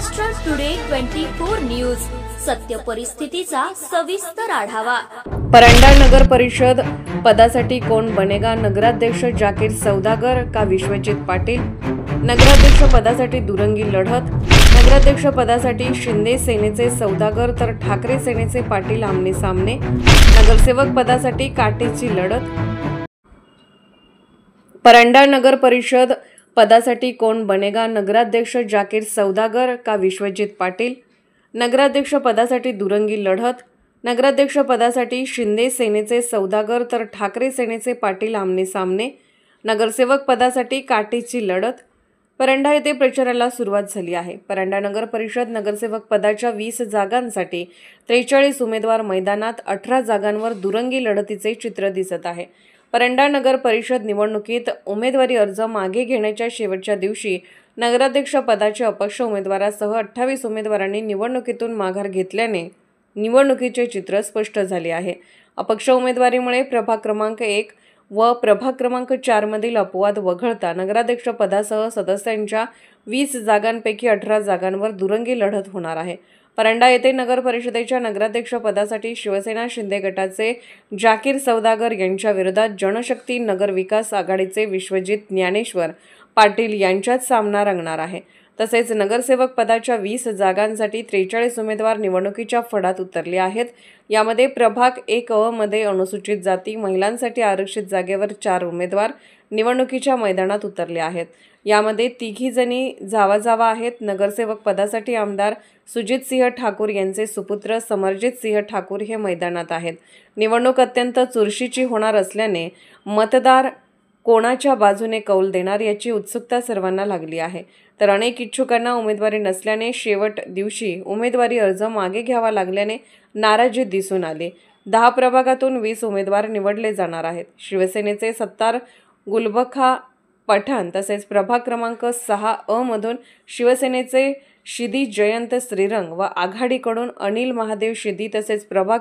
Maharashtra today 24 news सत्य परिस्थितीचा सविस्तर आढावा। परंडा नगर परिषद पदासाठी कोण बनेगा? नगराध्यक्ष जाकीर सौदागर का विश्वजित पाटील? नगराध्यक्ष पदासाठी दुरंगी लढत। नगराध्यक्ष पदासाठी शिंदे सेनेचे सौदागर तर ठाकरे सेनेचे पाटील आमने सामने। नगरसेवक पदासाठी काटेची लढत। परंडा नगर परिषद पदासाठी कोण बनेगा? नगराध्यक्ष जाकीर सौदागर का विश्वजित पाटील? नगराध्यक्ष पदासाठी दुरंगी लढत। नगराध्यक्ष पदासाठी शिंदे सेनेचे सौदागर तर ठाकरे सेनेचे पाटील आमने सामने। नगरसेवक पदासाठी काटेची लढत। परंडा येथे प्रचाराला सुरुवात झाली आहे। परंडा नगर परिषद नगरसेवक पदाच्या 20 जागांसाठी 43 उमेदवार मैदानात, 18 जागांवर दुरंगी लढतीचे चित्र दिसत आहे। परंडा नगर परिषद निवडणुकीत उमेदवारी अर्ज मागे घेण्याच्या शेवटच्या दिवशी नगराध्यक्ष पदाचे अपक्ष उमेदवारासह 28 उमेदवारांनी निवडणुकीतून माघार घेतल्याने निवडणुकीचे चित्र स्पष्ट झाले आहे। अपक्ष उमेदवारीमुळे प्रभाग क्रमांक 1 व प्रभाग क्रमांक 4 मधील अपवाद वगळता नगराध्यक्ष पदासह सदस्यांच्या 20 जागांपैकी 18 जागांवर दुरंगी लढत होणार आहे। परंडा येथे नगर परिषदेच्या नगराध्यक्ष पदासाठी शिवसेना शिंदे गटाचे जाकीर सौदागर यांच्या विरोधात जनशक्ती नगर विकास आघाडीचे विश्वजित ज्ञानेश्वर पाटील यांच्यात सामना रंगणार आहे। तसेच नगरसेवक पदाच्या 20 जागांसाठी 43 उमेदवार निवडणुकीच्या फडात उतरले आहेत। यामध्ये प्रभाग 1 मध्ये अनुसूचित जाती महिलांसाठी आरक्षित जागेवर 4 उमेदवार निवडणुकीच्या मैदानात उतरले आहेत। यामध्ये 3 जणी जावा आहेत। नगरसेवक पदासाठी आमदार सुजितसिंह ठाकूर यांचे सुपुत्र समरजितसिंह ठाकूर हे मैदानात आहेत। निवडणूक अत्यंत चुरशीची होणार असल्याने मतदार कोणाच्या बाजूने कौल देणार याची उत्सुकता सर्वांना लागली आहे। तर अनेक इच्छुकांना उमेदवारी नसल्याने शेवट दिवशी उमेदवारी अर्ज मागे घ्यावा लागल्याने नाराजी दिसून आली। 10 प्रभागातून 20 उमेदवार निवडले जाणार आहेत। शिवसेनेचे सत्तार गुलबखा पठाण तसेच प्रभाग क्रमांक 6 मधून शिवसेनेचे शिदी जयंत श्रीरंग व आघाडीकडून अनिल महादेव शिदी तसेच प्रभाग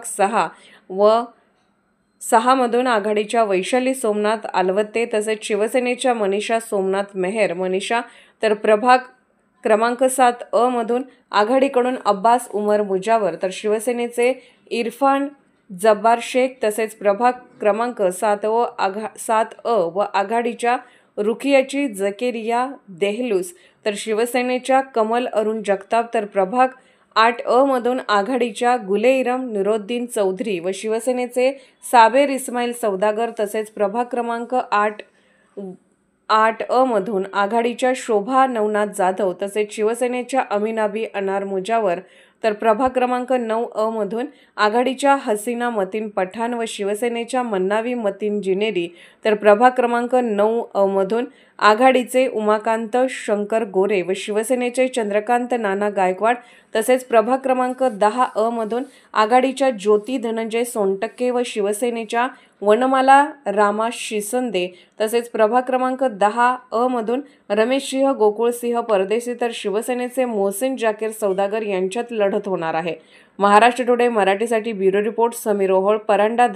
6 मधून आघाडीच्या वैशाली सोमनाथ आलवते तसेच शिवसेनेच्या मनीषा सोमनाथ मेहर मनीषा तर प्रभाग क्रमांक 7 मधून आघाडीकडून अब्बास उमर मुजावर तर शिवसेनेचे इरफान जब्बार शेख तसेच प्रभाग क्रमांक 7 व आघाडीच्या रुखियाची जकेरिया देहलूस तर शिवसेनेच्या कमल अरुण जगताप तर प्रभाग 8 मधून आघाडीच्या गुलेइरम निरोद्दीन चौधरी व शिवसेनेचे साबेर इस्माईल सौदागर तसेच प्रभाग क्रमांक 8 मधून आघाडीच्या शोभा नवनाथ जाधव तसेच शिवसेनेच्या अमीनाबी अनार मुजावर तर प्रभाग क्रमांक 9 मधून आघाडीच्या हसीना मतीन पठाण व शिवसेनेच्या मन्नावी मतीन जिनेरी तर प्रभाग क्रमांक 9 मधून आघाडीचे उमाकांत शंकर गोरे व शिवसेनेचे चंद्रकांत नाना गायकवाड तसेच प्रभाग क्रमांक 10 मधून आघाडीच्या ज्योती धनंजय सोनटक्के व शिवसेनेच्या वनमाला रामा शिसंदे तसेच प्रभाग क्रमांक 10 मधून रमेशसिंह गोकुळसिंह परदेशी तर शिवसेनेचे मोहसिन जाकीर सौदागर यांच्यात लढत होणार आहे। महाराष्ट्र टुडे मराठीसाठी ब्युरो रिपोर्ट समीर ओहोळ, परंडा।